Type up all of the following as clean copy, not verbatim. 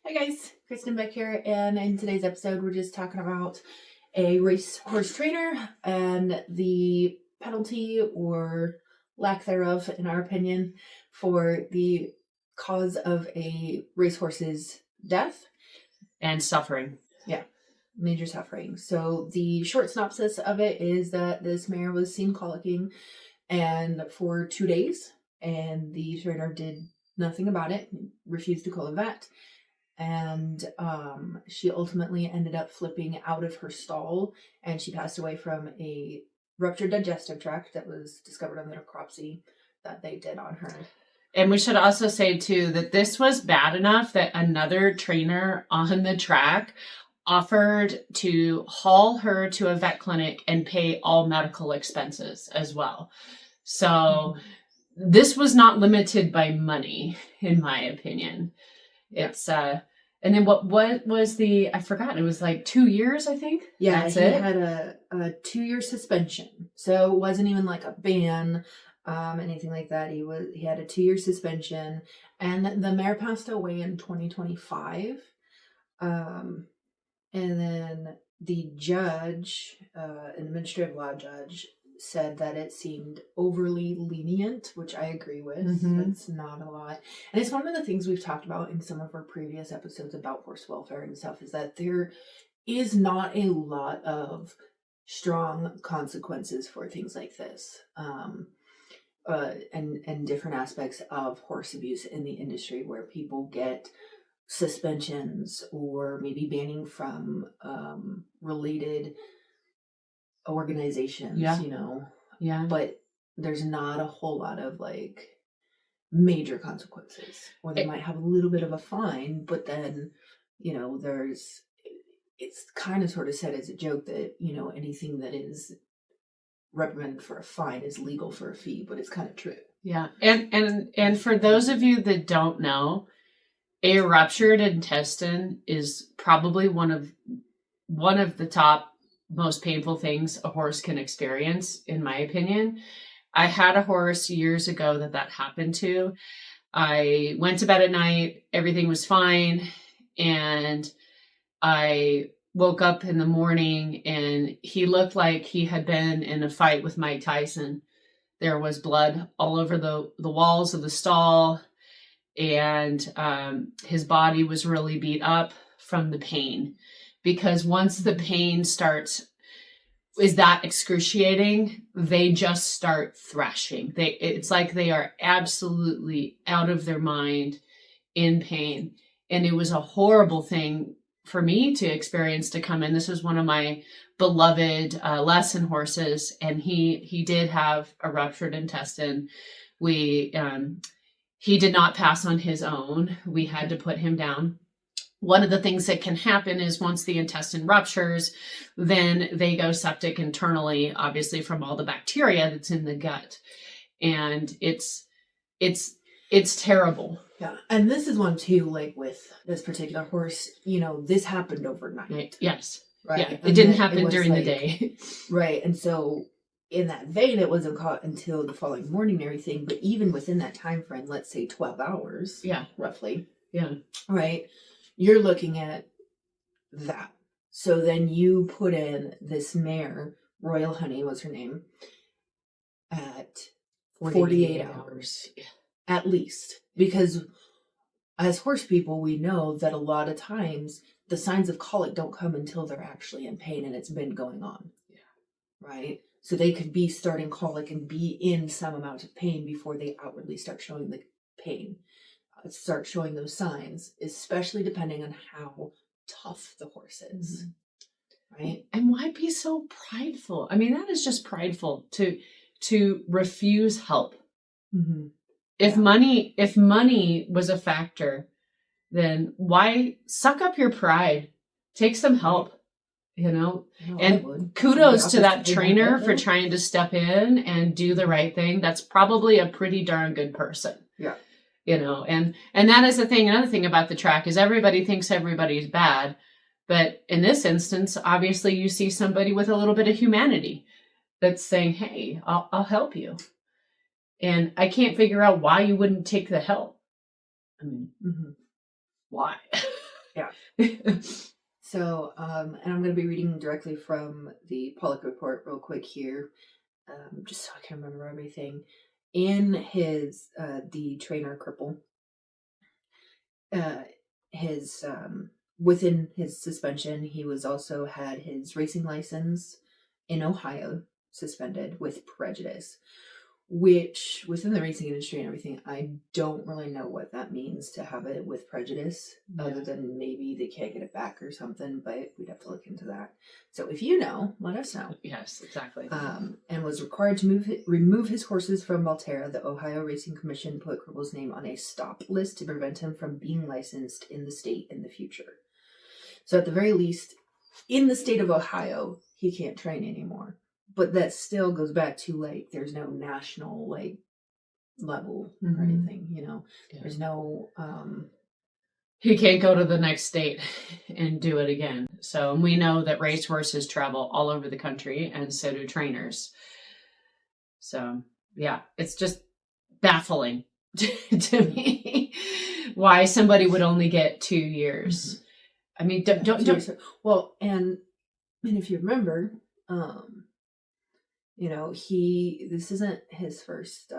Hi guys, Kristen Beck here, and in today's episode we're just talking about a racehorse trainer and the penalty or lack thereof, in our opinion, for the cause of a racehorse's death and suffering. Yeah, major suffering. So the short synopsis of it is that this mare was seen colicking and for 2 days, and the trainer did nothing about it, refused to call a vet. And she ultimately ended up flipping out of her stall, and she passed away from a ruptured digestive tract that was discovered on the necropsy that they did on her. And we should also say, too, that this was bad enough that another trainer on the track offered to haul her to a vet clinic and pay all medical expenses as well. So this was not limited by money, in my opinion. It's and then what was I forgot, it was like 2 years, I think. Yeah, he had a 2-year suspension. So it wasn't even like a ban, anything like that. He had a 2-year suspension, and the mare passed away in 2025. And then the judge, an administrative law judge, said that it seemed overly lenient, which I agree with. That's not a lot. And it's one of the things we've talked about in some of our previous episodes about horse welfare and stuff, is that there is not a lot of strong consequences for things like this. And different aspects of horse abuse in the industry, where people get suspensions or maybe banning from related organizations, but there's not a whole lot of like major consequences, or they might have a little bit of a fine, but then it's kind of sort of said as a joke that anything that is reprimanded for a fine is legal for a fee, but it's kind of true. And for those of you that don't know, a ruptured intestine is probably one of the top most painful things a horse can experience, in my opinion. I had a horse years ago that happened to. I went to bed at night, everything was fine, and I woke up in the morning and he looked like he had been in a fight with Mike Tyson. There was blood all over the walls of the stall, and his body was really beat up from the pain. Because once the pain is that excruciating, they just start thrashing. It's like they are absolutely out of their mind in pain. And it was a horrible thing for me to experience, to come in. This was one of my beloved lesson horses, and he did have a ruptured intestine. He did not pass on his own. We had to put him down. One of the things that can happen is once the intestine ruptures, then they go septic internally, obviously from all the bacteria that's in the gut. And it's terrible. Yeah. And this is one too, like with this particular horse, this happened overnight. Right. Yes. Right. Yeah. It didn't happen during the day. Right. And so in that vein, it wasn't caught until the following morning and everything. But even within that time frame, let's say 12 hours. Yeah. Roughly. Yeah. Right. You're looking at that. So then you put in this mare, Royal Honey was her name, at 48 hours. At least. Because as horse people, we know that a lot of times the signs of colic don't come until they're actually in pain and it's been going on. Yeah. Right? So they could be starting colic and be in some amount of pain before they outwardly start showing the pain. Start showing those signs, especially depending on how tough the horse is. Right? And why be so prideful? I mean, that is just prideful to refuse help. Mm-hmm. If money was a factor, then why suck up your pride? Take some help, and kudos to that trainer for trying to step in and do the right thing. That's probably a pretty darn good person. Yeah. And that is the thing. Another thing about the track is everybody thinks everybody's bad. But in this instance, obviously you see somebody with a little bit of humanity that's saying, hey, I'll help you. And I can't figure out why you wouldn't take the help. I mean, why? Yeah. So, and I'm going to be reading directly from the Pollock report real quick here, just so I can remember everything. In his, the trainer cripple, his, within his suspension, he was also had his racing license in Ohio suspended with prejudice, which within the racing industry and everything, I don't really know what that means to have it with prejudice, other than maybe they can't get it back or something, but we'd have to look into that. So if you know, let us know. Yes, exactly. And was required to remove his horses from Valterra. The Ohio Racing Commission put Cribble's name on a stop list to prevent him from being licensed in the state in the future. So at the very least, in the state of Ohio, he can't train anymore. But that still goes back to, like, there's no national, like, level or anything, you know. Yeah. There's no he can't go to the next state and do it again. So we know that racehorses travel all over the country, and so do trainers. So yeah, it's just baffling to me why somebody would only get 2 years. I mean, don't. Well, and if you remember, you know, this isn't his first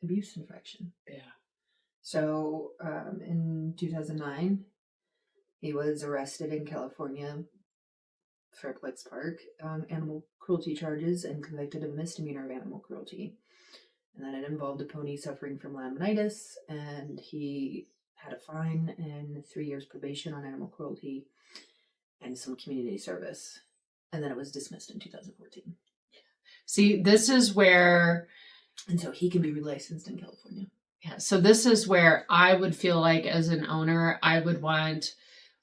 abuse infraction. Yeah. So in 2009, he was arrested in California, Fairplex Park, on animal cruelty charges and convicted of misdemeanor of animal cruelty. And then it involved a pony suffering from laminitis, and he had a fine and 3 years probation on animal cruelty and some community service. And then it was dismissed in 2014. See, this is where... And so he can be relicensed in California. Yeah, so this is where I would feel like, as an owner, I would want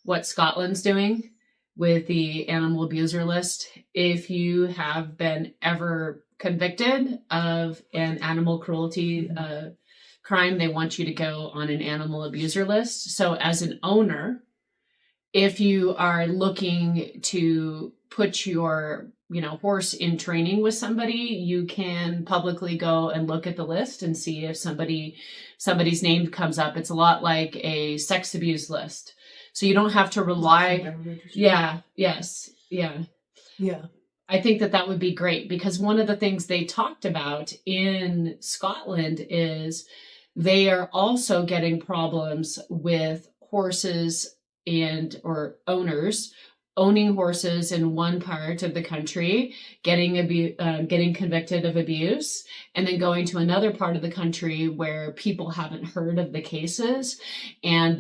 what Scotland's doing with the animal abuser list. If you have been ever convicted of an animal cruelty crime, they want you to go on an animal abuser list. So as an owner, if you are looking to put your horse in training with somebody, you can publicly go and look at the list and see if somebody's name comes up. It's a lot like a sex abuse list. So you don't have to rely. Yeah. Yes. Yeah. Yeah. I think that would be great, because one of the things they talked about in Scotland is they are also getting problems with horses or owners owning horses in one part of the country, getting convicted of abuse, and then going to another part of the country where people haven't heard of the cases, and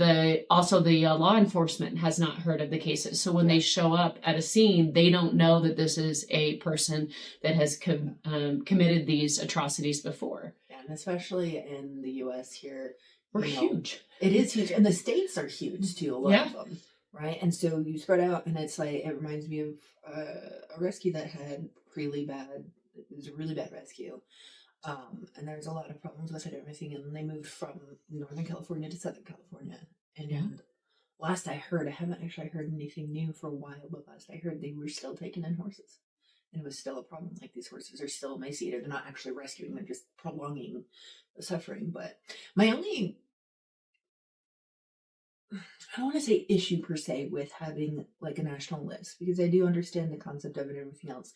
also the law enforcement has not heard of the cases. So when they show up at a scene, they don't know that this is a person that has committed these atrocities before. Yeah, and especially in the U.S. here, we're huge. It is huge, and the states are huge too. A lot of them. Right, and so you spread out, and it's like, it reminds me of a rescue that had really bad. It was a really bad rescue, and there's a lot of problems with it and everything. And they moved from Northern California to Southern California. And last I heard, I haven't actually heard anything new for a while, but last I heard they were still taking in horses, and it was still a problem. Like, these horses are still emaciated; they're not actually rescuing; they're just prolonging the suffering. But my only, I don't want to say issue per se with having like a national list, because I do understand the concept of it and everything else,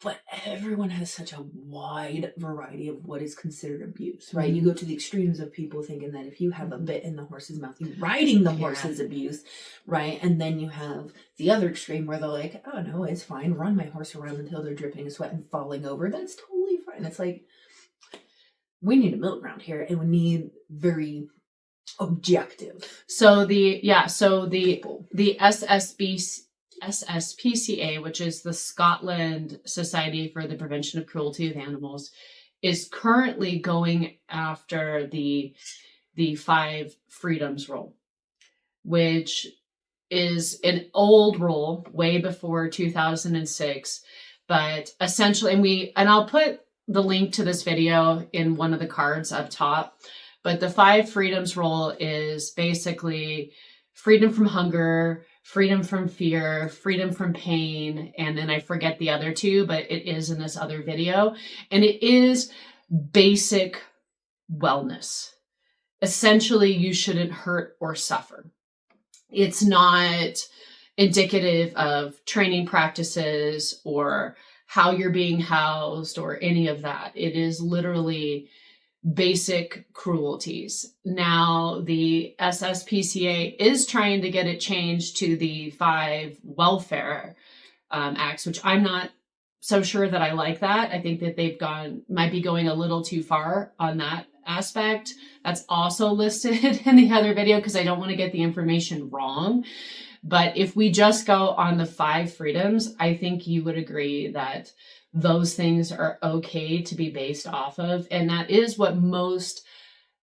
but everyone has such a wide variety of what is considered abuse, right? You go to the extremes of people thinking that if you have a bit in the horse's mouth, you riding the horse is abuse, right? And then you have the other extreme where they're like, oh no, it's fine, run my horse around until they're dripping sweat and falling over. That's totally fine. It's like, we need a middle ground here, and we need very objective. So the SSPCA, which is the Scotland Society for the Prevention of Cruelty of Animals, is currently going after the 5 freedoms rule, which is an old rule way before 2006, but essentially, and I'll put the link to this video in one of the cards up top. But the 5 freedoms rule is basically freedom from hunger, freedom from fear, freedom from pain, and then I forget the other 2, but it is in this other video. And it is basic wellness. Essentially, you shouldn't hurt or suffer. It's not indicative of training practices or how you're being housed or any of that. It is literally basic cruelties. Now, the SSPCA is trying to get it changed to the 5 welfare acts, which I'm not so sure that I like that. I think that might be going a little too far on that aspect. That's also listed in the other video because I don't want to get the information wrong. But if we just go on the 5 freedoms, I think you would agree that those things are okay to be based off of. And that is what most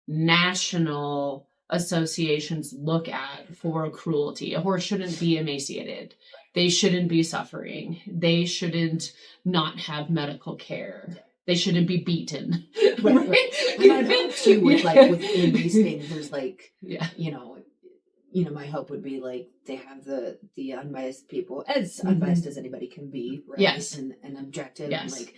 national associations look at for cruelty. A horse shouldn't be emaciated. They shouldn't be suffering. They shouldn't not have medical care. They shouldn't be beaten. Right. And I think too within these things, there's my hope would be they have the unbiased people, as unbiased as anybody can be, right? Yes. And objective, yes. and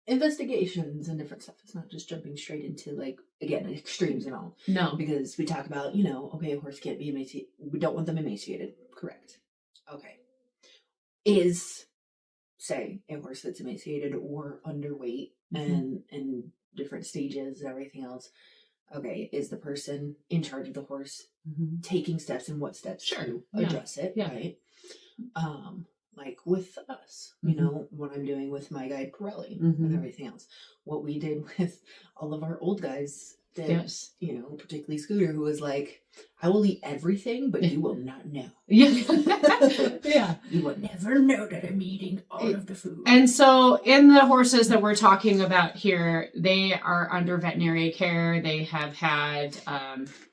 investigations and different stuff. It's not just jumping straight into again, extremes and all. No. Because we talk about, okay, a horse can't be emaciated. We don't want them emaciated. Correct. Okay. Is, say, a horse that's emaciated or underweight and different stages and everything else. Okay, is the person in charge of the horse taking steps, and what steps to address it, right? Like with us, what I'm doing with my guy Pirelli and everything else. What we did with all of our old guys that, particularly Scooter, who was like, I will eat everything, but you will not know. Yeah. You will never know that I'm eating all of the food. And so in the horses that we're talking about here, they are under veterinary care. They have had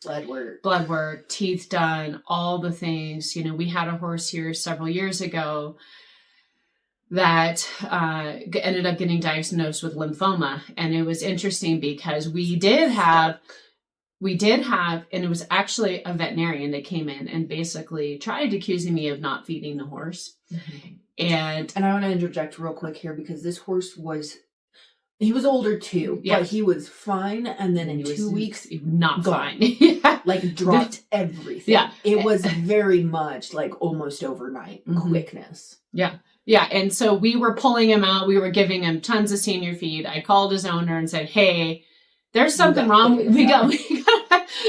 blood work, teeth done, all the things. We had a horse here several years ago that ended up getting diagnosed with lymphoma. And it was interesting because we did have, and it was actually a veterinarian that came in and basically tried accusing me of not feeding the horse. And I want to interject real quick here because this horse he was older too, but he was fine. And then in 2 weeks, not gone. Fine. Dropped everything. Yeah. It was very much almost overnight quickness. Yeah. Yeah. And so we were pulling him out. We were giving him tons of senior feed. I called his owner and said, hey, there's something wrong.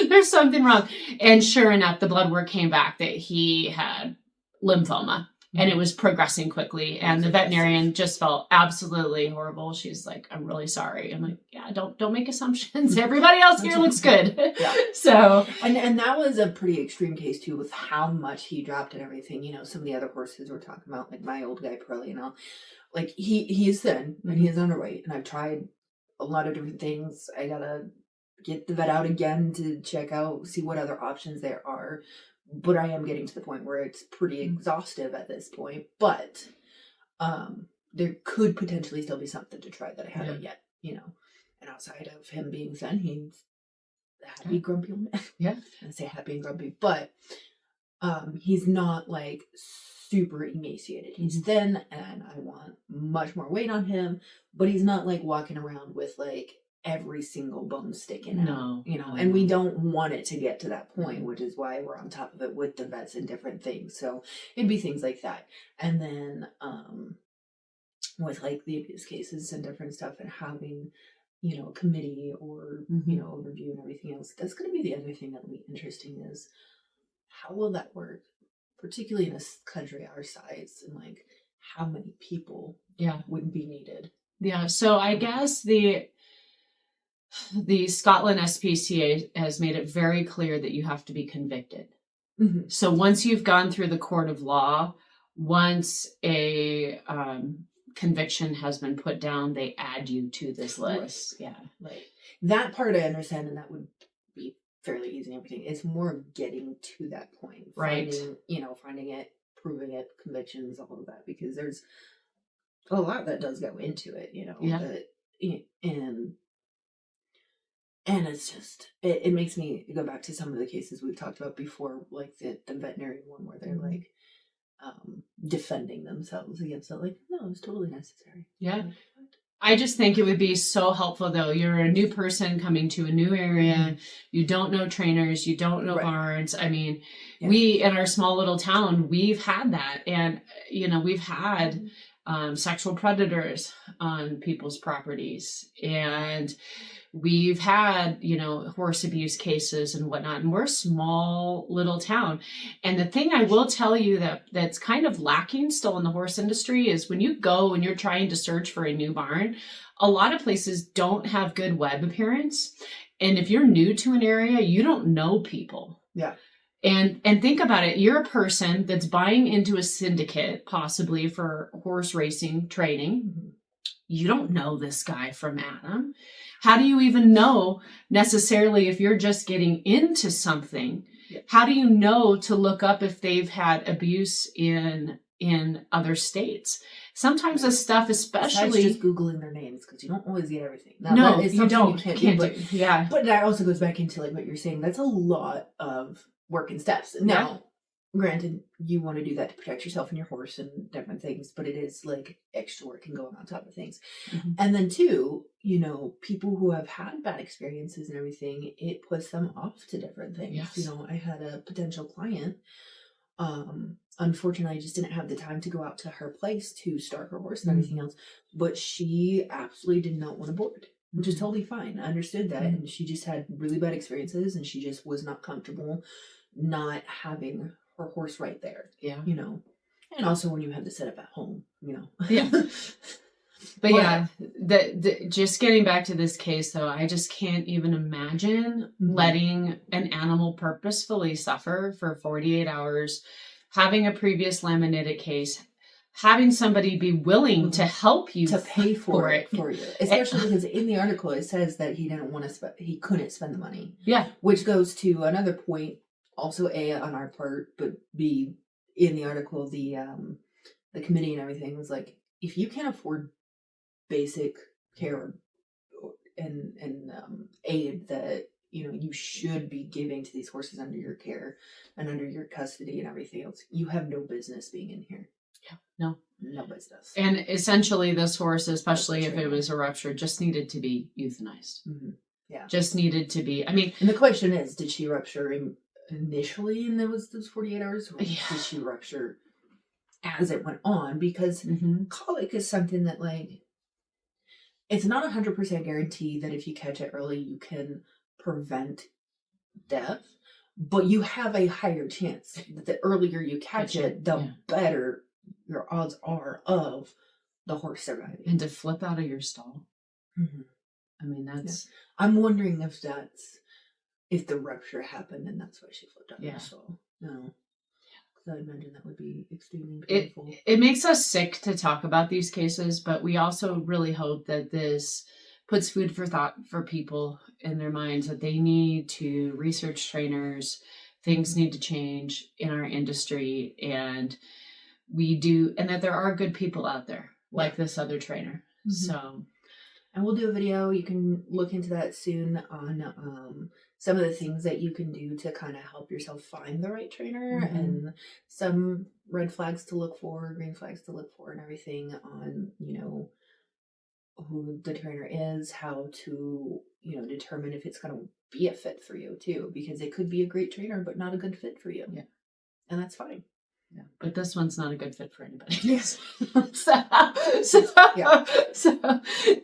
There's something wrong. And sure enough, the blood work came back that he had lymphoma. And it was progressing quickly. And the veterinarian just felt absolutely horrible. She's like, I'm really sorry. I'm like, yeah, don't make assumptions. Everybody else here looks good. Yeah. So. And that was a pretty extreme case too, with how much he dropped and everything. Some of the other horses we're talking about, like my old guy Pirelli and all, he is thin and he is underweight. And I've tried a lot of different things. I gotta get the vet out again to check out, see what other options there are. But I am getting to the point where it's pretty exhaustive at this point. But there could potentially still be something to try that I haven't yet, And outside of him being thin, he's a happy, grumpy old man. Yeah. I say happy and grumpy, but he's not super emaciated. He's thin, and I want much more weight on him. But he's not walking around with every single bone sticking out, and we don't want it to get to that point, which is why we're on top of it with the vets and different things. So it'd be things like that. And then with the abuse cases and different stuff and having, a committee or, overview and everything else, that's going to be the other thing that'll be interesting is how will that work, particularly in a country our size, and how many people would be needed. Yeah. So I guess the Scotland SPCA has made it very clear that you have to be convicted. So once you've gone through the court of law, once a conviction has been put down, they add you to this list. Right. Yeah. Right. That part I understand, and that would be fairly easy and everything. It's more of getting to that point. Right. Finding it, proving it, convictions, all of that, because there's a lot that does go into it, And it's just, it makes me go back to some of the cases we've talked about before, the veterinary one where they're defending themselves against it. No, it's totally necessary. Yeah. I just think it would be so helpful though. You're a new person coming to a new area. You don't know trainers. You don't know barns. I mean, we in our small little town, we've had that. And, we've had sexual predators on people's properties. And we've had, horse abuse cases and whatnot. And we're a small little town. And the thing I will tell you that's kind of lacking still in the horse industry is when you go and you're trying to search for a new barn, a lot of places don't have good web appearance. And if you're new to an area, you don't know people. Yeah. And think about it. You're a person that's buying into a syndicate, possibly for horse racing training. You don't know this guy from Adam. How do you even know necessarily if you're just getting into something? How do you know to look up if they've had abuse in other states? Sometimes this stuff, especially just Googling their names, because you don't always get everything. No, you don't. You can't do. Yeah. But that also goes back into like what you're saying. That's a lot of work and steps. Now, granted, you want to do that to protect yourself and your horse and different things, but it is like extra work and going on top of things. And then too, people who have had bad experiences and everything, it puts them off to different things. Yes. I had a potential client. Unfortunately, I just didn't have the time to go out to her place to start her horse and everything else. But she absolutely did not want to board, which is totally fine. I understood that. And she just had really bad experiences and she just was not comfortable not having her horse right there. Yeah. And also when you have the setup at home, Yeah. But just getting back to this case though, I just can't even imagine letting an animal purposefully suffer for 48 hours, having a previous laminitic case, having somebody be willing to help you to pay for it for you, especially because in the article it says that he didn't want to he couldn't spend the money. Yeah. Which goes to another point, also A, on our part, but B, in the article, the committee and everything was like, if you can't afford basic care and aid that you should be giving to these horses under your care and under your custody and everything else, you have no business being in here. Yeah, no business. And essentially this horse, especially if it was a rupture, just needed to be euthanized. Yeah, just needed to be. I mean, and the question is, did she rupture initially and there was those 48 hours, or did she rupture as it went on? Because colic is something that it's not 100% guarantee that if you catch it early you can prevent death, but you have a higher chance that the earlier you catch it, the better your odds are of the horse surviving. And to flip out of your stall, I mean, that's I'm wondering if the rupture happened and that's why she flipped out of her stall. No, because I imagine that would be extremely painful. It makes us sick to talk about these cases, but we also really hope that this puts food for thought for people in their minds, that they need to research trainers. Things need to change in our industry, and that there are good people out there like this other trainer. So, and we'll do a video. You can look into that soon on some of the things that you can do to kind of help yourself find the right trainer, and some red flags to look for, green flags to look for, and everything on, who the trainer is, how to, determine if it's going to be a fit for you too, because it could be a great trainer, but not a good fit for you. Yeah. And that's fine. Yeah. But this one's not a good fit for anybody. Yes. So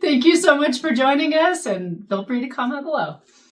thank you so much for joining us, and feel free to comment below.